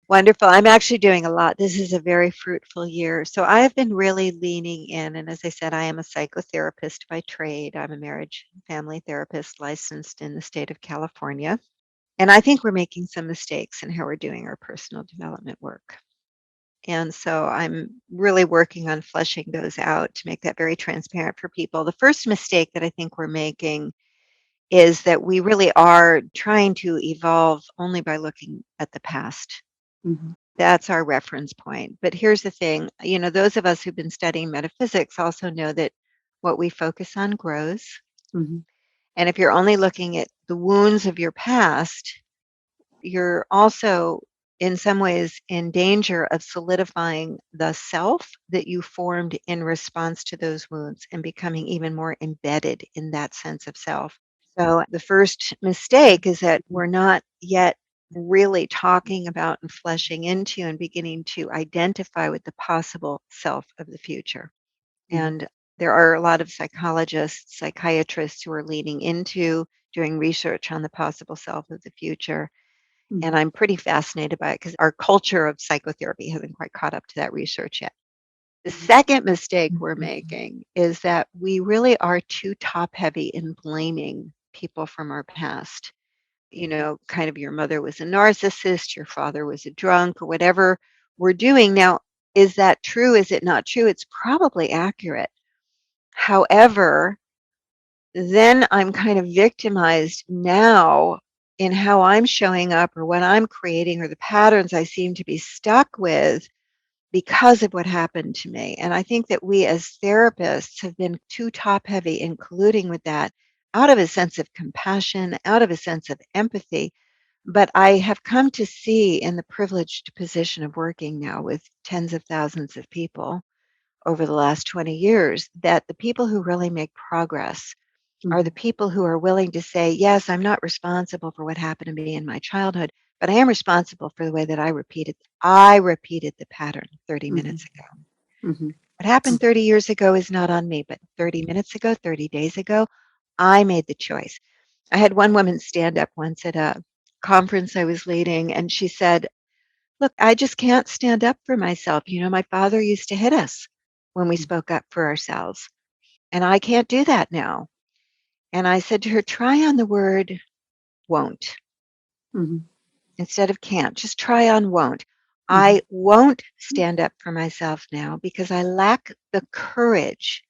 wonderful. I'm actually doing a lot. This is a very fruitful year. So I have been really leaning in. And as I said, I am a psychotherapist by trade. I'm a marriage and family therapist licensed in the state of California. And I think we're making some mistakes in how we're doing our personal development work. And so I'm really working on fleshing those out to make that very transparent for people. The first mistake that I think we're making is that we really are trying to evolve only by looking at the past. Mm-hmm. That's our reference point. But here's the thing, those of us who've been studying metaphysics also know that what we focus on grows. Mm-hmm. And if you're only looking at the wounds of your past, you're also in some ways in danger of solidifying the self that you formed in response to those wounds and becoming even more embedded in that sense of self. So the first mistake is that we're not yet really talking about and fleshing into and beginning to identify with the possible self of the future. Mm-hmm. And there are a lot of psychologists, psychiatrists who are leaning into doing research on the possible self of the future. And Mm-hmm. I'm pretty fascinated by it because our culture of psychotherapy hasn't quite caught up to that research yet. The second mistake we're making is that we really are too top heavy in blaming people from our past. Kind of your mother was a narcissist, your father was a drunk, or whatever we're doing. Now, is that true? Is it not true? It's probably accurate. However, then I'm kind of victimized now in how I'm showing up or what I'm creating or the patterns I seem to be stuck with because of what happened to me. And I think that we as therapists have been too top heavy in colluding with that out of a sense of compassion, out of a sense of empathy. But I have come to see in the privileged position of working now with tens of thousands of people over the last 20 years that the people who really make progress are Mm-hmm. the people who are willing to say, yes, I'm not responsible for what happened to me in my childhood, but I am responsible for the way that I repeated the pattern 30 minutes ago. Mm-hmm. What happened 30 years ago is not on me, but 30 minutes ago, 30 days ago, I made the choice. I had one woman stand up once at a conference I was leading, and she said, look, I just can't stand up for myself. My father used to hit us when we spoke up for ourselves, and I can't do that now. And I said to her, try on the word won't Mm-hmm. instead of can't. Just try on won't. Mm-hmm. I won't stand up for myself now because I lack the courage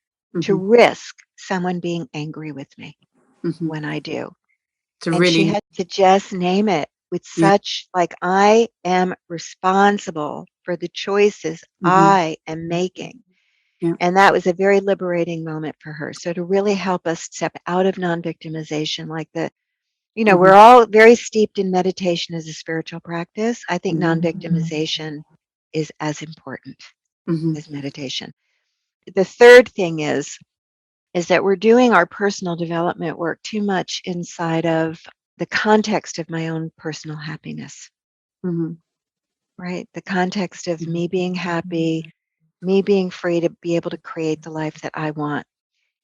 to Mm-hmm. risk someone being angry with me Mm-hmm. when I do. To And she really, had to just name it with yeah. such, like, I am responsible for the choices Mm-hmm. I am making. Yeah. And that was a very liberating moment for her. So to really help us step out of non-victimization, like we're Mm-hmm. all very steeped in meditation as a spiritual practice. I think Mm-hmm. non-victimization is as important Mm-hmm. as meditation. The third thing is that we're doing our personal development work too much inside of the context of my own personal happiness, Mm-hmm. right? The context of me being happy, me being free to be able to create the life that I want.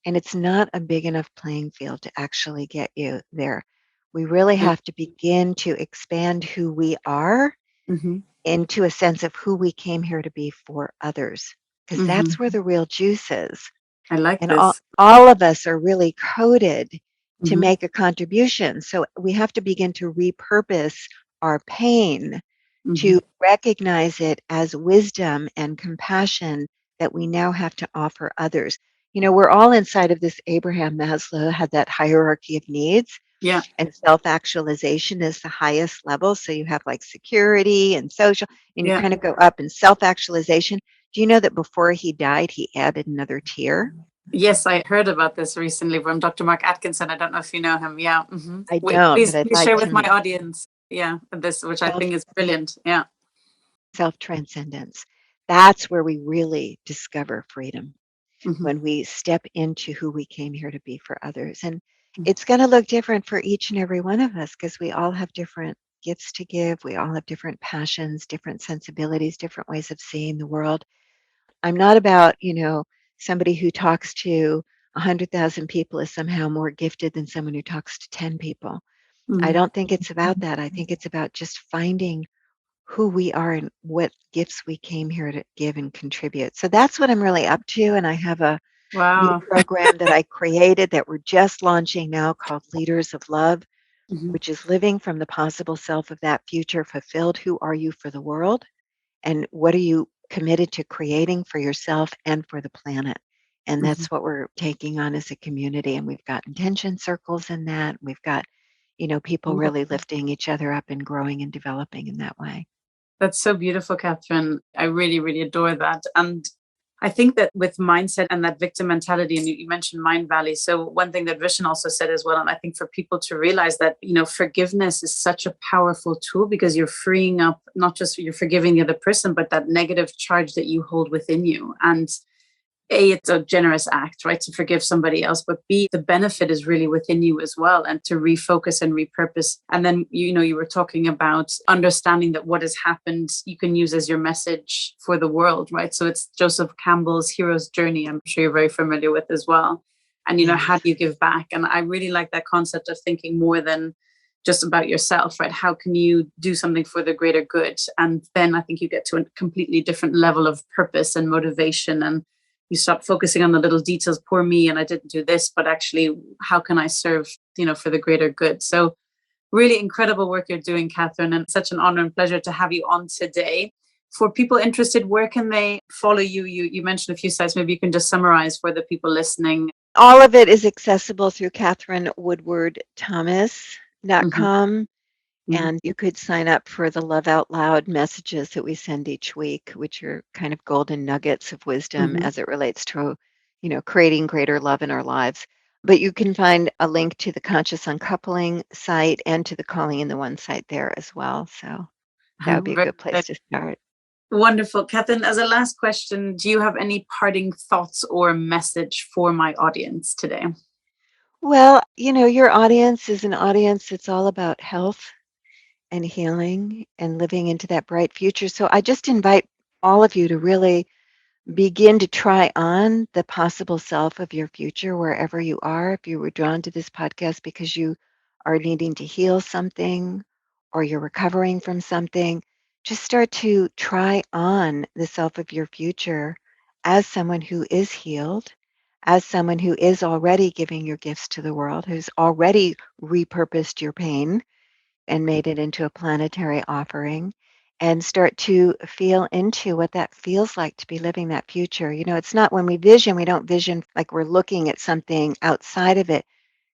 And it's not a big enough playing field to actually get you there. We really have to begin to expand who we are Mm-hmm. into a sense of who we came here to be for others, because Mm-hmm. that's where the real juice is. I like And all, this. all of us are really coded to Mm-hmm. make a contribution. So we have to begin to repurpose our pain Mm-hmm. to recognize it as wisdom and compassion that we now have to offer others. We're all inside of this. Abraham Maslow had that hierarchy of needs, Yeah. and self-actualization is the highest level. So you have like security and social, and you Yeah. kind of go up in self-actualization. Do you know that before he died, he added another tier? Yes, I heard about this recently from Dr. Mark Atkinson. I don't know if you know him. Yeah. Mm-hmm. I Wait, don't, but please, I'd please like share to with my know. audience. Yeah, this, which I Self think is brilliant. Yeah. self-transcendence. That's where we really discover freedom, Mm-hmm. when we step into who we came here to be for others. And it's going to look different for each and every one of us, because we all have different gifts to give. We all have different passions, different sensibilities, different ways of seeing the world. I'm not about, somebody who talks to 100,000 people is somehow more gifted than someone who talks to 10 people. I Mm-hmm. don't think it's about that. I think it's about just finding who we are and what gifts we came here to give and contribute. So that's what I'm really up to. And I have a new Wow. program that I created that we're just launching now, called Leaders of Love, Mm-hmm. which is living from the possible self of that future fulfilled. Who are you for the world? And what are you committed to creating for yourself and for the planet? And Mm-hmm. that's what we're taking on as a community. And we've got intention circles in that. We've got, people really lifting each other up and growing and developing in that way. That's so beautiful, Katherine. I really, really adore that. And I think that with mindset and that victim mentality, and you mentioned Mind Valley. So one thing that Vishen also said as well, and I think for people to realize that, forgiveness is such a powerful tool, because you're freeing up, not just you're forgiving the other person, but that negative charge that you hold within you. And A, it's a generous act, right, to forgive somebody else, but B, the benefit is really within you as well, and to refocus and repurpose. And then, you were talking about understanding that what has happened, you can use as your message for the world, right? So it's Joseph Campbell's Hero's Journey, I'm sure you're very familiar with as well. And, Yes. how do you give back? And I really like that concept of thinking more than just about yourself, right? How can you do something for the greater good? And then I think you get to a completely different level of purpose and motivation, and you stop focusing on the little details, poor me, and I didn't do this, but actually, how can I serve, for the greater good? So really incredible work you're doing, Katherine, and such an honor and pleasure to have you on today. For people interested, where can they follow you? You mentioned a few sites. Maybe you can just summarize for the people listening. All of it is accessible through Mm-hmm. KatherineWoodwardThomas.com. Mm-hmm. And you could sign up for the Love Out Loud messages that we send each week, which are kind of golden nuggets of wisdom Mm-hmm. as it relates to, creating greater love in our lives. But you can find a link to the Conscious Uncoupling site and to the Calling in the One site there as well. So that would be a Very good place to start. wonderful. Katherine, as a last question, do you have any parting thoughts or message for my audience today? Well, your audience is an audience that's all about health and healing and living into that bright future. So I just invite all of you to really begin to try on the possible self of your future wherever you are. If you were drawn to this podcast because you are needing to heal something or you're recovering from something, just start to try on the self of your future as someone who is healed, as someone who is already giving your gifts to the world, who's already repurposed your pain and made it into a planetary offering, and start to feel into what that feels like to be living that future. It's not when we don't vision like we're looking at something outside of it.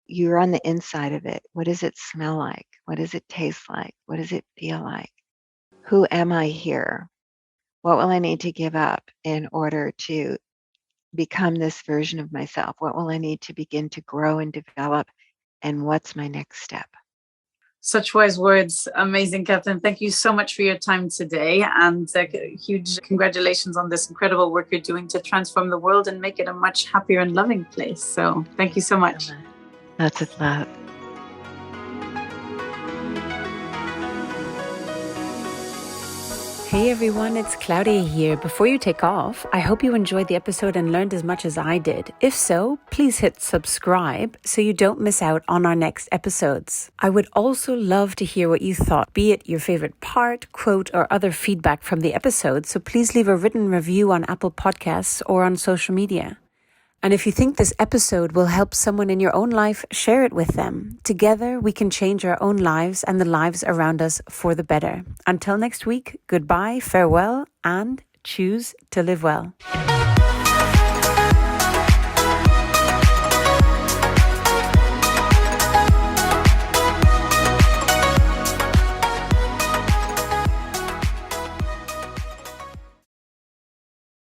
You're on the inside of it. What does it smell like? What does it taste like? What does it feel like? Who am I here? What will I need to give up in order to become this version of myself? What will I need to begin to grow and develop? And what's my next step? Such wise words. Amazing, Katherine. Thank you so much for your time today. And huge congratulations on this incredible work you're doing to transform the world and make it a much happier and loving place. So thank you so much. Lots of love. Hey everyone, it's Claudia here. Before you take off, I hope you enjoyed the episode and learned as much as I did. If so, please hit subscribe so you don't miss out on our next episodes. I would also love to hear what you thought, be it your favorite part, quote, or other feedback from the episode, so please leave a written review on Apple Podcasts or on social media. And if you think this episode will help someone in your own life, share it with them. Together, we can change our own lives and the lives around us for the better. Until next week, goodbye, farewell, and choose to live well.